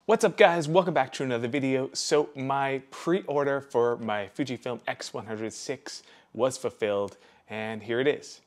What's up guys, welcome back to another video. So my pre-order for my Fujifilm X100VI was fulfilled and here it is.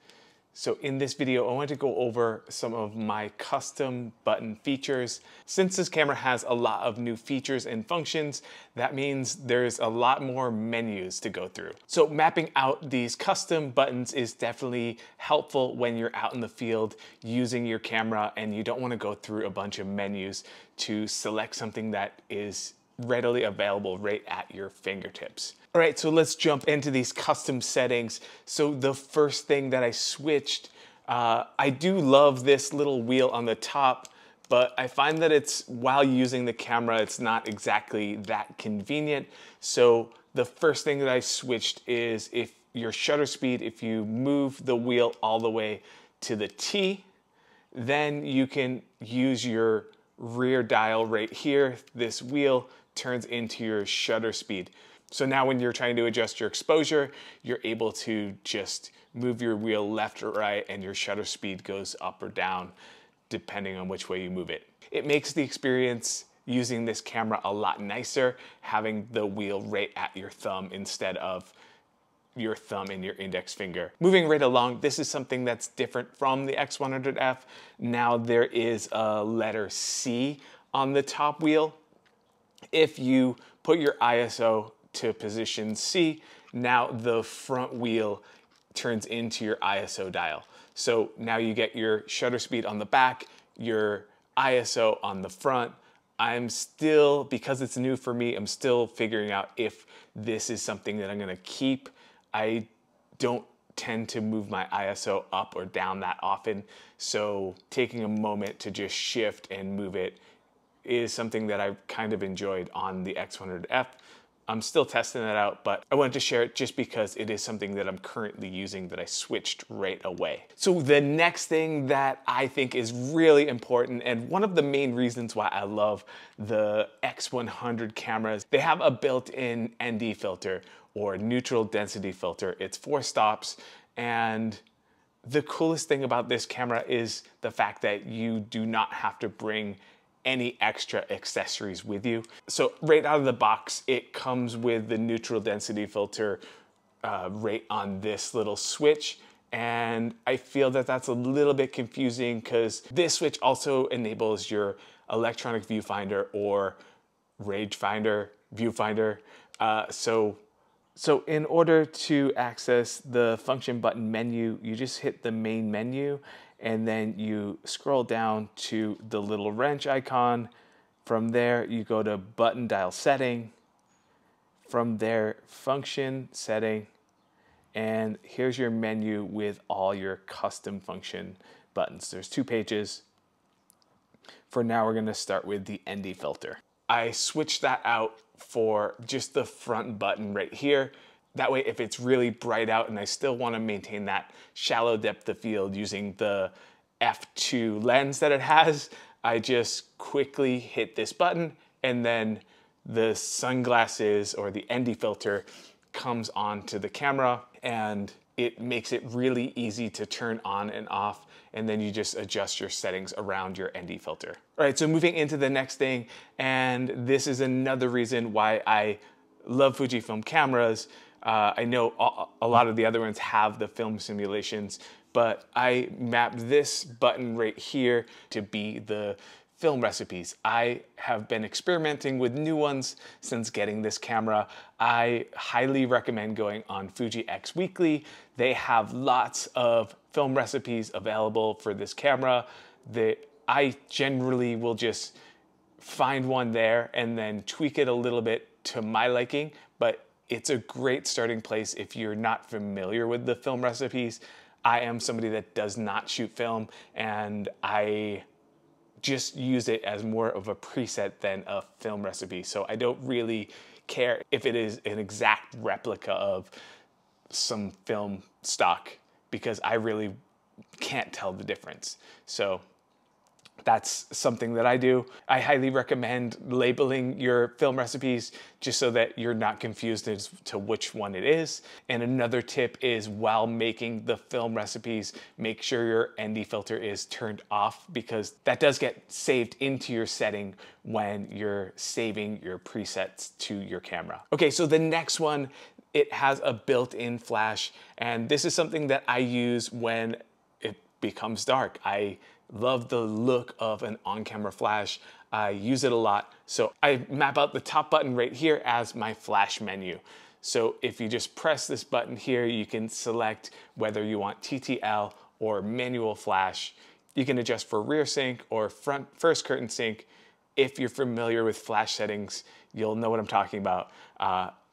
So in this video, I want to go over some of my custom button features. Since this camera has a lot of new features and functions, that means there's a lot more menus to go through. So mapping out these custom buttons is definitely helpful when you're out in the field using your camera and you don't want to go through a bunch of menus to select something that is readily available right at your fingertips. All right, so let's jump into these custom settings. So the first thing that I switched, I do love this little wheel on the top, but I find that while using the camera, it's not exactly that convenient. So the first thing that I switched is if your shutter speed, if you move the wheel all the way to the T, then you can use your rear dial right here. This wheel turns into your shutter speed. So now when you're trying to adjust your exposure, you're able to just move your wheel left or right and your shutter speed goes up or down depending on which way you move it. It makes the experience using this camera a lot nicer, having the wheel right at your thumb instead of your thumb and your index finger. Moving right along, this is something that's different from the X100F. Now there is a letter C on the top wheel. If you put your ISO to position C, now the front wheel turns into your ISO dial. So now you get your shutter speed on the back, your ISO on the front. I'm still, because it's new for me, I'm still figuring out if this is something that I'm gonna keep. I don't tend to move my ISO up or down that often, so taking a moment to just shift and move it is something that I've kind of enjoyed on the X100F. I'm still testing that out, but I wanted to share it just because it is something that I'm currently using that I switched right away. So the next thing that I think is really important, and one of the main reasons why I love the X100 cameras, they have a built-in ND filter or neutral density filter. It's 4 stops, and the coolest thing about this camera is the fact that you do not have to bring any extra accessories with you. So right out of the box, it comes with the neutral density filter right on this little switch. And I feel that that's a little bit confusing because this switch also enables your electronic viewfinder or rangefinder viewfinder. So in order to access the function button menu, you just hit the main menu and then you scroll down to the little wrench icon. From there, you go to button dial setting. From there, function setting. And here's your menu with all your custom function buttons. There's 2 pages. For now, we're gonna start with the ND filter. I switched that out for just the front button right here. That way, if it's really bright out and I still want to maintain that shallow depth of field using the f2 lens that it has, I just quickly hit this button and then the sunglasses or the ND filter comes onto the camera and it makes it really easy to turn on and off, and then you just adjust your settings around your ND filter. All right, so moving into the next thing, and this is another reason why I love Fujifilm cameras. I know a lot of the other ones have the film simulations, but I mapped this button right here to be the film recipes. I have been experimenting with new ones since getting this camera. I highly recommend going on Fuji X Weekly. They have lots of film recipes available for this camera. I generally will just find one there and then tweak it a little bit to my liking, but it's a great starting place if you're not familiar with the film recipes. I am somebody that does not shoot film, and I just use it as more of a preset than a film recipe. So I don't really care if it is an exact replica of some film stock because I really can't tell the difference. So That's something that I do. I highly recommend labeling your film recipes just so that you're not confused as to which one it is. And another tip is, while making the film recipes, make sure your ND filter is turned off, because that does get saved into your setting when you're saving your presets to your camera. Okay, so the next one, it has a built-in flash, and this is something that I use when it becomes dark. I love the look of an on-camera flash. I use it a lot. So I map out the top button right here as my flash menu. So if you just press this button here, you can select whether you want TTL or manual flash. You can adjust for rear sync or first curtain sync. If you're familiar with flash settings, you'll know what I'm talking about.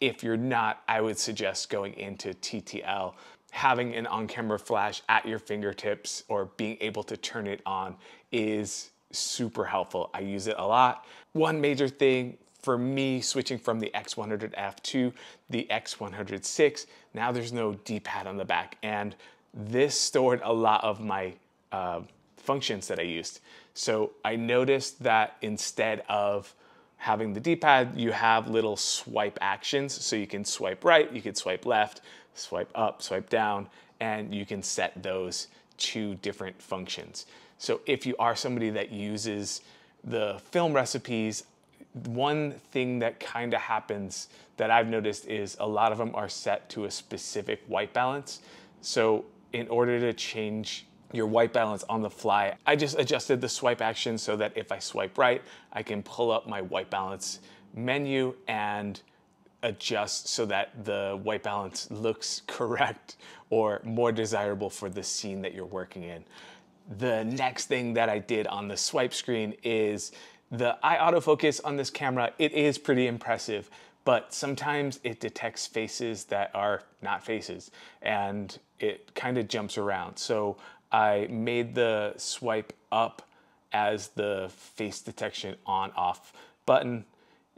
If you're not, I would suggest going into TTL. Having an on-camera flash at your fingertips or being able to turn it on is super helpful. I use it a lot. One major thing for me switching from the X100F to the X100VI, now there's no D-pad on the back, and this stored a lot of my functions that I used. So I noticed that instead of having the D-pad, you have little swipe actions. So you can swipe right, you can swipe left, swipe up, swipe down, and you can set those to different functions. So if you are somebody that uses the film recipes, one thing that kind of happens that I've noticed is a lot of them are set to a specific white balance. So in order to change your white balance on the fly, I just adjusted the swipe action so that if I swipe right, I can pull up my white balance menu and adjust so that the white balance looks correct or more desirable for the scene that you're working in. The next thing that I did on the swipe screen is the eye autofocus on this camera. It is pretty impressive, but sometimes it detects faces that are not faces and it kind of jumps around. So I made the swipe up as the face detection on off button.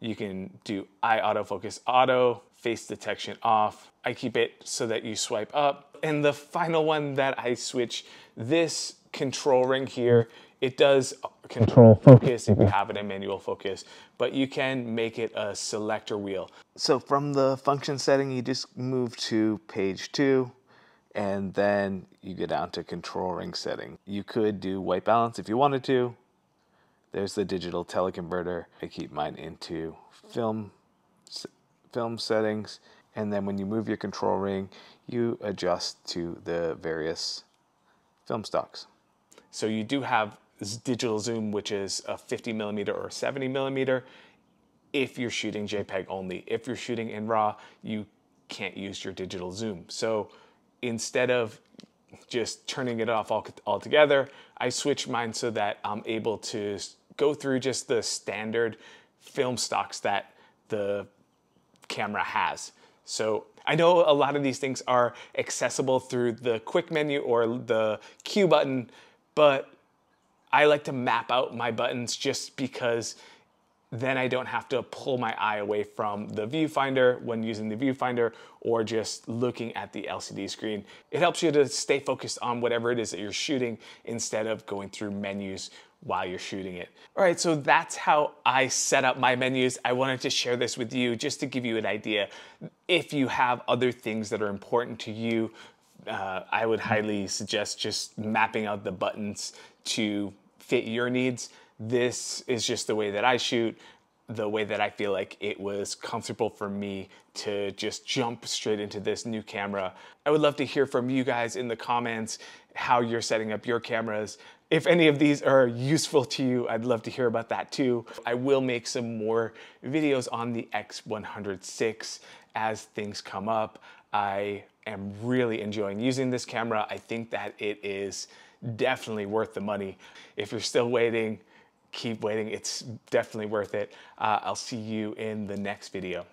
You can do eye autofocus auto, face detection off. I keep it so that you swipe up. And the final one that I switch, this control ring here, it does control focus if you have it in manual focus, but you can make it a selector wheel. So from the function setting, you just move to page 2, and then you go down to control ring setting. You could do white balance if you wanted to. There's the digital teleconverter. I keep mine into film settings. And then when you move your control ring, you adjust to the various film stocks. So you do have this digital zoom, which is a 50mm or 70mm if you're shooting JPEG only. If you're shooting in RAW, you can't use your digital zoom. So instead of just turning it off altogether, I switch mine so that I'm able to go through just the standard film stocks that the camera has. So I know a lot of these things are accessible through the quick menu or the Q button, but I like to map out my buttons just because then I don't have to pull my eye away from the viewfinder when using the viewfinder or just looking at the LCD screen. It helps you to stay focused on whatever it is that you're shooting instead of going through menus while you're shooting it. All right, so that's how I set up my menus. I wanted to share this with you just to give you an idea. If you have other things that are important to you, I would highly suggest just mapping out the buttons to fit your needs. This is just the way that I shoot, the way that I feel like it was comfortable for me to just jump straight into this new camera. I would love to hear from you guys in the comments how you're setting up your cameras. If any of these are useful to you, I'd love to hear about that too. I will make some more videos on the X100VI as things come up. I am really enjoying using this camera. I think that it is definitely worth the money. If you're still waiting, keep waiting. It's definitely worth it. I'll see you in the next video.